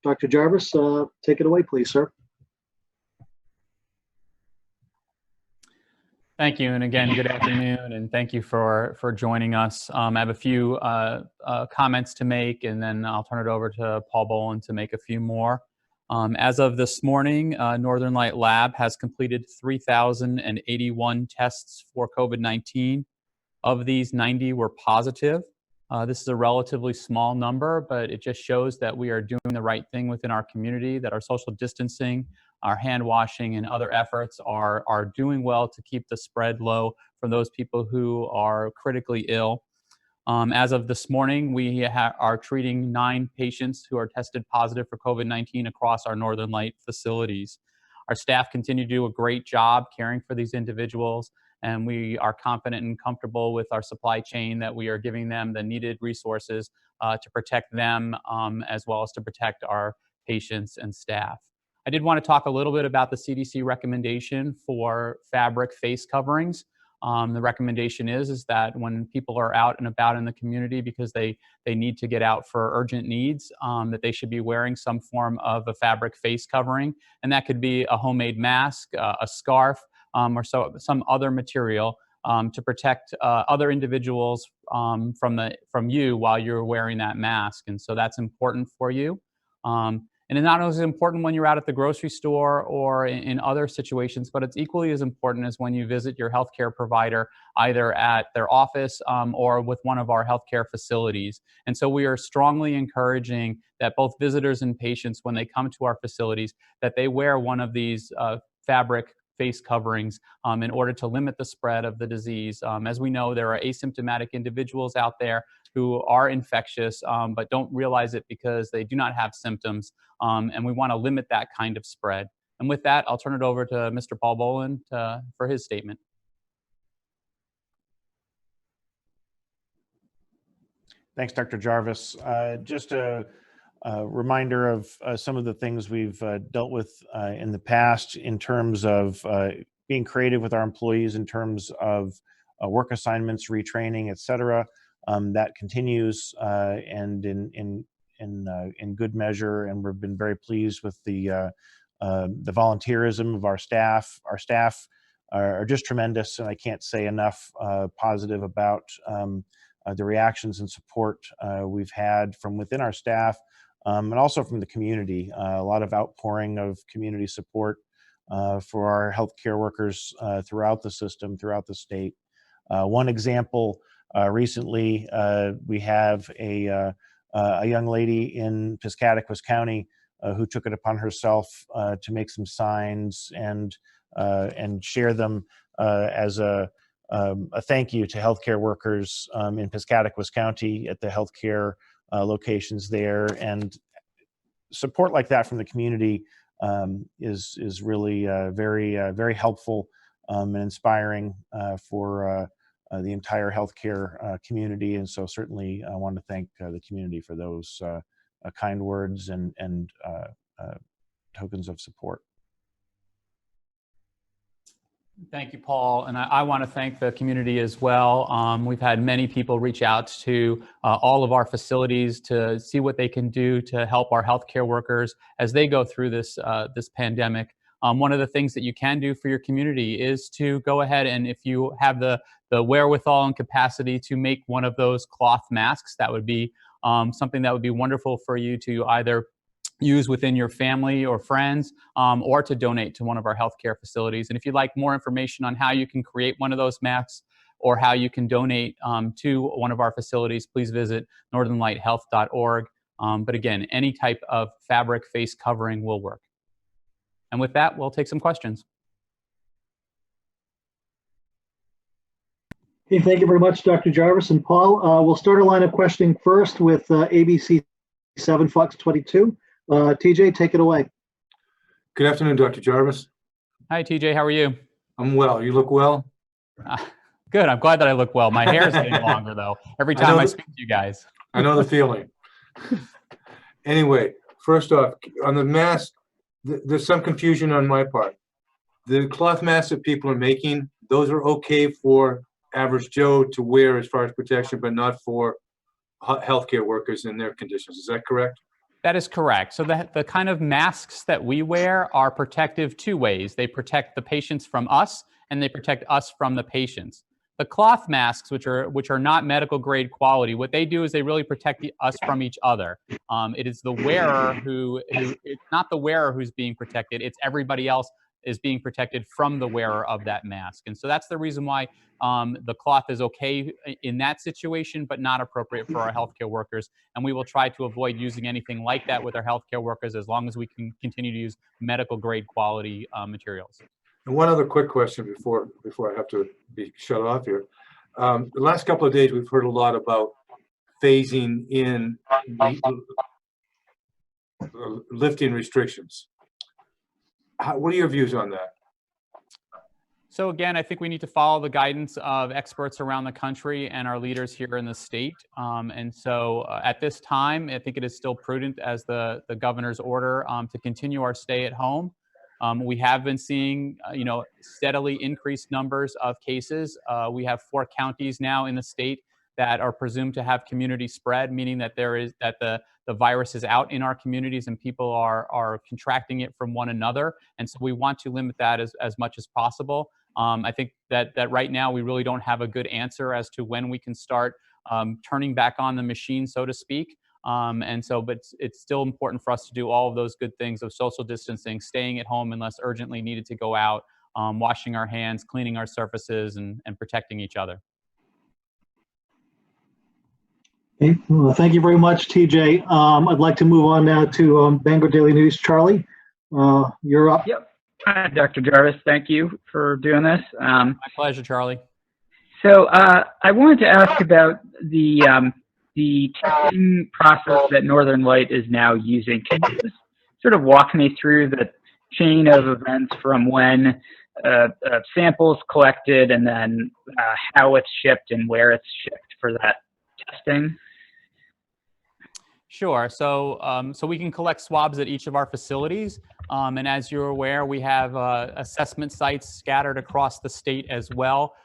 Dr. Jarvis, take it away, please, sir. Thank you, and again, good afternoon, and thank you for joining us. I have a few comments to make, and then I'll turn it over to Paul Boland to make a few more. As of this morning, Northern Light Lab has completed 3,081 tests for COVID-19. Of these, 90 were positive. This is a relatively small number, but it just shows that we are doing the right thing within our community, that our social distancing, our hand washing, and other efforts are doing well to keep the spread low for those people who are critically ill. As of this morning, we are treating 9 patients who are tested positive for COVID-19 across our Northern Light facilities. Our staff continue to do a great job caring for these individuals, and we are confident and comfortable with our supply chain that we are giving them the needed resources to protect them as well as to protect our patients and staff. I did want to talk a little bit about the CDC recommendation for fabric face coverings. The recommendation is that when people are out and about in the community because they need to get out for urgent needs, that they should be wearing some form of a fabric face covering. And that could be a homemade mask, a scarf, or some other material to protect other individuals from you while you're wearing that mask. And so that's important for you. And it's not as important when you're out at the grocery store or in other situations, but it's equally as important as when you visit your healthcare provider, either at their office or with one of our healthcare facilities. And so we are strongly encouraging that both visitors and patients, when they come to our facilities, that they wear one of these fabric face coverings in order to limit the spread of the disease. As we know, there are asymptomatic individuals out there who are infectious but don't realize it because they do not have symptoms, and we want to limit that kind of spread. And with that, I'll turn it over to Mr. Paul Boland for his statement. Thanks, Dr. Jarvis. Just a reminder of some of the things we've dealt with in the past in terms of being creative with our employees, in terms of work assignments, retraining, et cetera. That continues and in good measure, and we've been very pleased with the volunteerism of our staff. Our staff are just tremendous, and I can't say enough positive about the reactions and support we've had from within our staff. And also from the community, a lot of outpouring of community support for our healthcare workers throughout the system, throughout the state. One example, recently we have a young lady in Piscataqua County who took it upon herself to make some signs and share them as a thank you to healthcare workers in Piscataqua County at the healthcare locations there. And support like that from the community is really very helpful and inspiring for the entire healthcare community. And so certainly I want to thank the community for those kind words and tokens of support. Thank you, Paul. And I want to thank the community as well. We've had many people reach out to all of our facilities to see what they can do to help our healthcare workers as they go through this pandemic. One of the things that you can do for your community is to go ahead and, if you have the wherewithal and capacity to make one of those cloth masks, that would be something that would be wonderful for you to either use within your family or friends, or to donate to one of our healthcare facilities. And if you'd like more information on how you can create one of those masks or how you can donate to one of our facilities, please visit northernlighthealth.org. But again, any type of fabric face covering will work. And with that, we'll take some questions. Okay, thank you very much, Dr. Jarvis and Paul. We'll start a line of questioning first with ABC 7 Fox 22. TJ, take it away. Good afternoon, Dr. Jarvis. Hi, TJ. How are you? I'm well. You look well? Good. I'm glad that I look well. My hair is getting longer, though, every time I speak to you guys. I know the feeling. Anyway, first off, on the mask, there's some confusion on my part. The cloth masks that people are making, those are okay for average Joe to wear as far as protection, but not for healthcare workers in their conditions. Is that correct? That is correct. So the kind of masks that we wear are protective two ways. They protect the patients from us, and they protect us from the patients. The cloth masks, which are not medical grade quality, what they do is they really protect us from each other. It is the wearer it's not the wearer who's being protected, it's everybody else is being protected from the wearer of that mask. And so that's the reason why the cloth is okay in that situation, but not appropriate for our healthcare workers. And we will try to avoid using anything like that with our healthcare workers as long as we can continue to use medical grade quality materials. And one other quick question before I have to be shut off here. The last couple of days, we've heard a lot about phasing in lifting restrictions. What are your views on that? So again, I think we need to follow the guidance of experts around the country and our leaders here in the state. And so at this time, I think it is still prudent as the governor's order to continue our stay at home. We have been seeing, steadily increased numbers of cases. We have 4 counties now in the state that are presumed to have community spread, meaning that the virus is out in our communities and people are contracting it from one another. And so we want to limit that as much as possible. I think that right now we really don't have a good answer as to when we can start turning back on the machine, so to speak. But it's still important for us to do all of those good things of social distancing, staying at home unless urgently needed to go out, washing our hands, cleaning our surfaces, and protecting each other. Okay. Well, thank you very much, TJ. I'd like to move on now to Bangor Daily News. Charlie, you're up. Yep. Hi, Dr. Jarvis. Thank you for doing this. My pleasure, Charlie. So I wanted to ask about the testing process that Northern Light is now using. Can you just sort of walk me through the chain of events from when samples collected and then how it's shipped and where it's shipped for that testing? Sure. So we can collect swabs at each of our facilities. And as you're aware, we have assessment sites scattered across the state as well,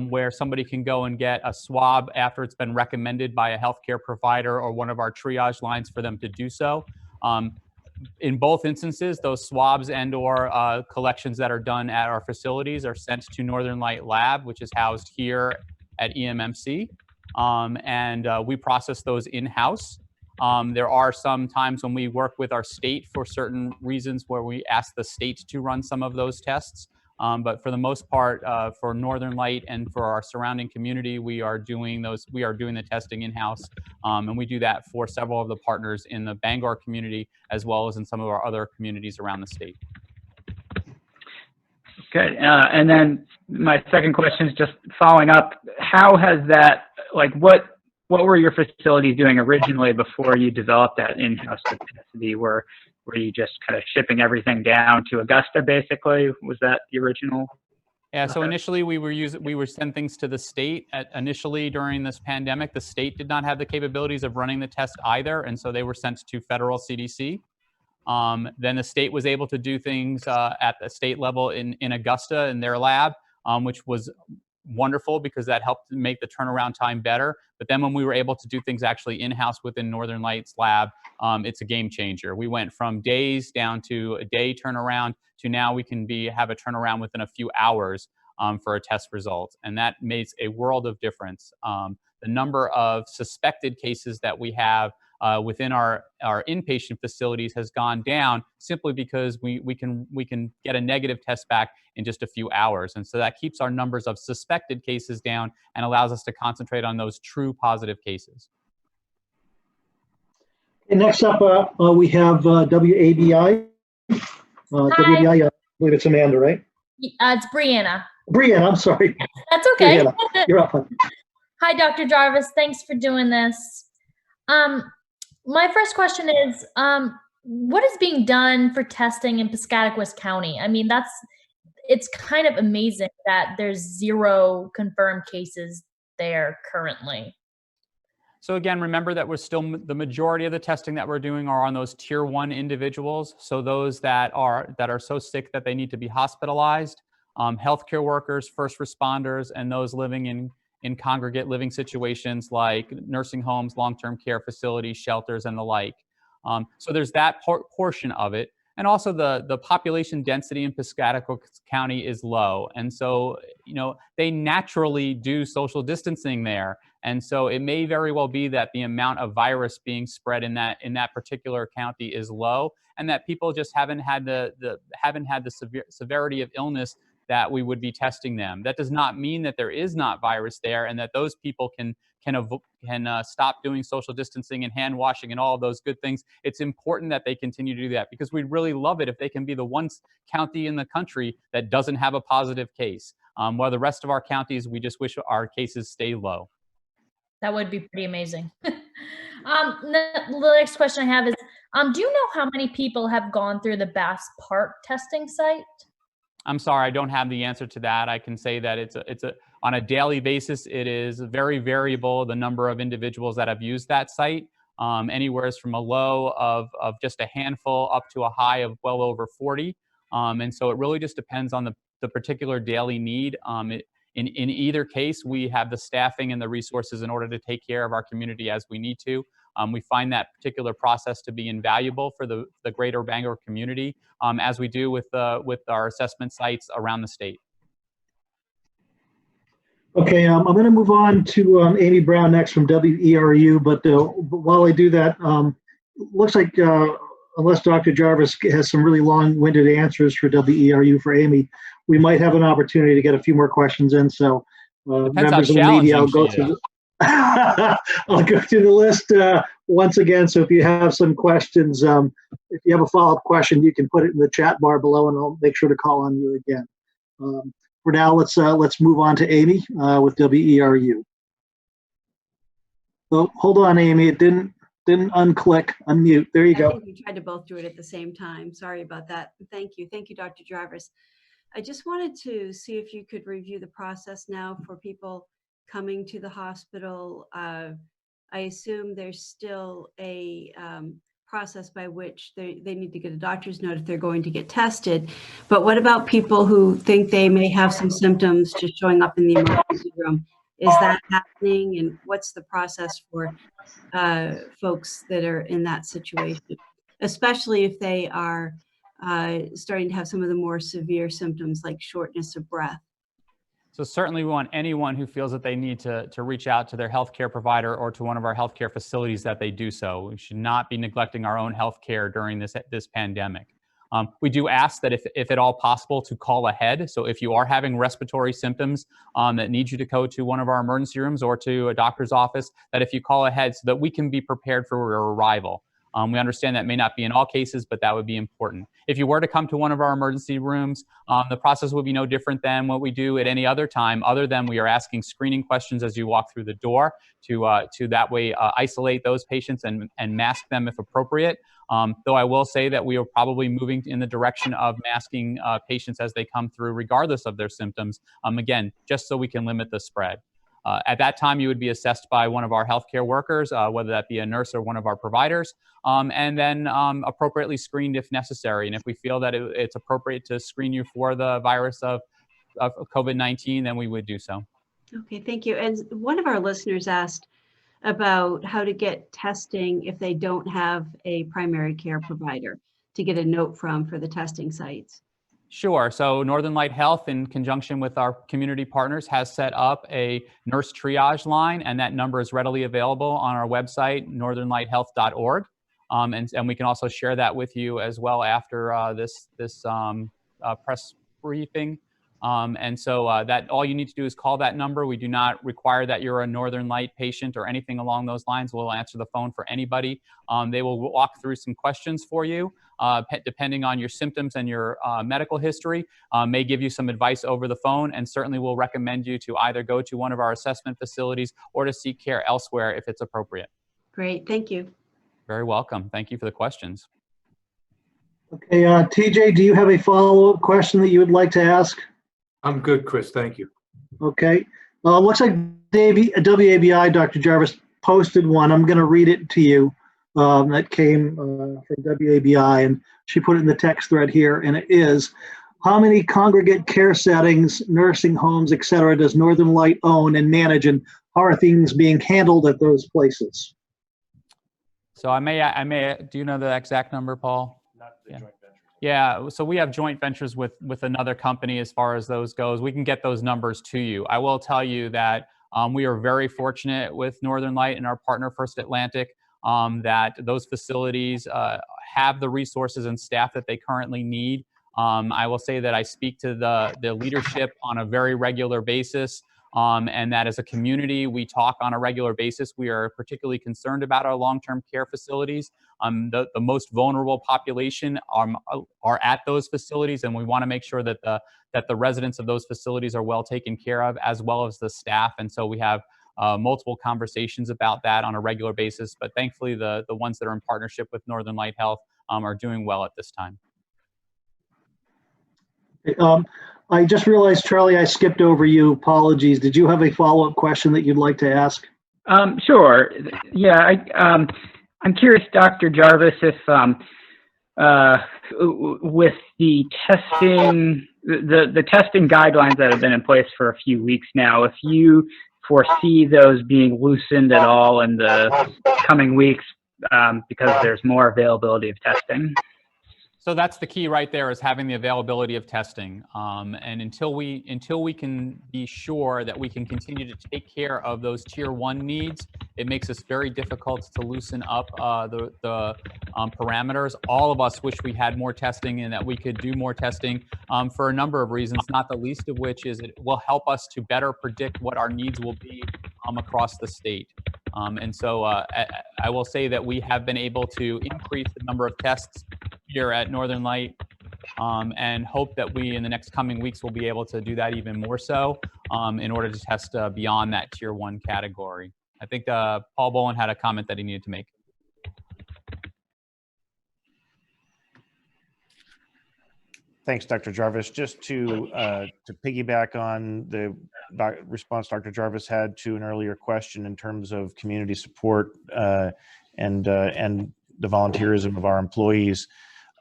where somebody can go and get a swab after it's been recommended by a healthcare provider or one of our triage lines for them to do so. In both instances, those swabs and or collections that are done at our facilities are sent to Northern Light Lab, which is housed here at EMMC. And we process those in-house. There are some times when we work with our state for certain reasons where we ask the state to run some of those tests. But for the most part, for Northern Light and for our surrounding community, we are doing the testing in-house. And we do that for several of the partners in the Bangor community, as well as in some of our other communities around the state. Good. And then my second question is just following up. How has that, what were your facilities doing originally before you developed that in-house capacity? Were you just kind of shipping everything down to Augusta, basically? Was that the original? Yeah, so initially we would send things to the state. Initially during this pandemic, the state did not have the capabilities of running the test either, and so they were sent to federal CDC. Then the state was able to do things at the state level in Augusta in their lab, which was wonderful because that helped make the turnaround time better. But then when we were able to do things actually in-house within Northern Lights Lab, it's a game changer. We went from days down to a day turnaround to now we can have a turnaround within a few hours for a test result. And that makes a world of difference. The number of suspected cases that we have within our inpatient facilities has gone down simply because we can get a negative test back in just a few hours. And so that keeps our numbers of suspected cases down and allows us to concentrate on those true positive cases. And next up, we have WABI. WABI, I believe it's Amanda, right? It's Brianna. Brianna, I'm sorry. That's okay. Brianna, you're up. Hi, Dr. Jarvis. Thanks for doing this. My first question is, what is being done for testing in Piscataqua County? I mean, it's kind of amazing that there's 0 confirmed cases there currently. So again, remember that we're still, the majority of the testing that we're doing are on those tier 1 individuals. So those that are so sick that they need to be hospitalized, healthcare workers, first responders, and those living in congregate living situations like nursing homes, long-term care facilities, shelters, and the like. So there's that portion of it. And also the population density in Piscataqua County is low. And so, they naturally do social distancing there. And so it may very well be that the amount of virus being spread in that particular county is low, and that people just haven't had the severity of illness that we would be testing them. That does not mean that there is not virus there, and that those people can stop doing social distancing and hand washing and all of those good things. It's important that they continue to do that, because we'd really love it if they can be the one county in the country that doesn't have a positive case. While the rest of our counties, we just wish our cases stay low. That would be pretty amazing. The next question I have is, do you know how many people have gone through the Bass Park testing site? I'm sorry, I don't have the answer to that. I can say that it's on a daily basis, it is very variable, the number of individuals that have used that site, anywhere from a low of just a handful up to a high of well over 40. And so it really just depends on the particular daily need. In either case, we have the staffing and the resources in order to take care of our community as we need to. We find that particular process to be invaluable for the greater Bangor community, as we do with our assessment sites around the state. Okay, I'm going to move on to Amy Brown next from WERU, but while I do that, looks like unless Dr. Jarvis has some really long-winded answers for WERU for Amy, we might have an opportunity to get a few more questions in. So members of the media, I'll go through the list once again. So if you have some questions, if you have a follow-up question, you can put it in the chat bar below, and I'll make sure to call on you again. For now, let's move on to Amy with WERU. Oh, hold on, Amy. It didn't unmute. There you go. I think we tried to both do it at the same time. Sorry about that. Thank you, Dr. Jarvis. I just wanted to see if you could review the process now for people coming to the hospital. I assume there's still a process by which they need to get a doctor's note if they're going to get tested. But what about people who think they may have some symptoms just showing up in the emergency room? Is that happening? And what's the process for folks that are in that situation, especially if they are starting to have some of the more severe symptoms like shortness of breath? So certainly we want anyone who feels that they need to reach out to their healthcare provider or to one of our healthcare facilities that they do so. We should not be neglecting our own healthcare during this pandemic. We do ask that if at all possible to call ahead. So if you are having respiratory symptoms that need you to go to one of our emergency rooms or to a doctor's office, that if you call ahead so that we can be prepared for your arrival. We understand that may not be in all cases, but that would be important. If you were to come to one of our emergency rooms, the process would be no different than what we do at any other time, other than we are asking screening questions as you walk through the door to that way isolate those patients and mask them if appropriate. Though I will say that we are probably moving in the direction of masking patients as they come through, regardless of their symptoms, again, just so we can limit the spread. At that time, you would be assessed by one of our healthcare workers, whether that be a nurse or one of our providers, and then appropriately screened if necessary. And if we feel that it's appropriate to screen you for the virus of COVID-19, then we would do so. Okay, thank you. And one of our listeners asked about how to get testing if they don't have a primary care provider to get a note from for the testing sites. Sure. So Northern Light Health, in conjunction with our community partners, has set up a nurse triage line, and that number is readily available on our website, northernlighthealth.org. And we can also share that with you as well after this press briefing. And so that all you need to do is call that number. We do not require that you're a Northern Light patient or anything along those lines. We'll answer the phone for anybody. They will walk through some questions for you, depending on your symptoms and your medical history, may give you some advice over the phone, and certainly will recommend you to either go to one of our assessment facilities or to seek care elsewhere if it's appropriate. Great, thank you. Very welcome. Thank you for the questions. Okay, TJ, do you have a follow-up question that you would like to ask? I'm good, Chris. Thank you. Okay. Looks like WABI, Dr. Jarvis, posted one. I'm going to read it to you. That came from WABI, and she put it in the text thread here, and it is, how many congregate care settings, nursing homes, et cetera, does Northern Light own and manage, and how are things being handled at those places? So I may, do you know the exact number, Paul? Not the Yeah. joint venture. Yeah, so we have joint ventures with another company as far as those goes. We can get those numbers to you. I will tell you that we are very fortunate with Northern Light and our partner First Atlantic that those facilities have the resources and staff that they currently need. I will say that I speak to the leadership on a very regular basis. And that as a community, we talk on a regular basis. We are particularly concerned about our long-term care facilities. The most vulnerable population are at those facilities, and we want to make sure that the residents of those facilities are well taken care of, as well as the staff. And so we have multiple conversations about that on a regular basis. But thankfully, the ones that are in partnership with Northern Light Health are doing well at this time. I just realized, Charlie, I skipped over you. Apologies. Did you have a follow-up question that you'd like to ask? Sure. Yeah, I'm curious, Dr. Jarvis, if with the testing, the testing guidelines that have been in place for a few weeks now, if you foresee those being loosened at all in the coming weeks because there's more availability of testing. So that's the key right there, is having the availability of testing. And until we can be sure that we can continue to take care of those tier 1 needs, it makes us very difficult to loosen up the parameters. All of us wish we had more testing and that we could do more testing for a number of reasons, not the least of which is it will help us to better predict what our needs will be across the state. And so I will say that we have been able to increase the number of tests here at Northern Light and hope that we in the next coming weeks will be able to do that even more so in order to test beyond that tier 1 category. I think Paul Bowen had a comment that he needed to make. Thanks, Dr. Jarvis. Just to piggyback on the response Dr. Jarvis had to an earlier question in terms of community support and the volunteerism of our employees.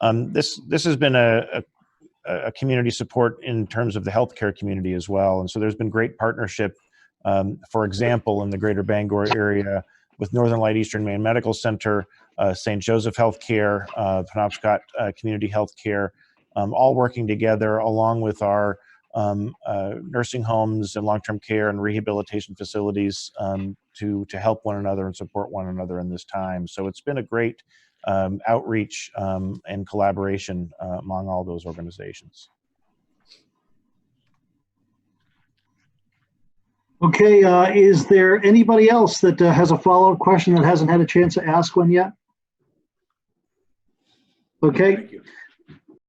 This has been a community support in terms of the healthcare community as well. And so there's been great partnership, for example, in the greater Bangor area with Northern Light Eastern Maine Medical Center, St. Joseph Healthcare, Penobscot Community Healthcare, all working together along with our nursing homes and long-term care and rehabilitation facilities to help one another and support one another in this time. So it's been a great outreach and collaboration among all those organizations. Okay, is there anybody else that has a follow-up question that hasn't had a chance to ask one yet? Okay,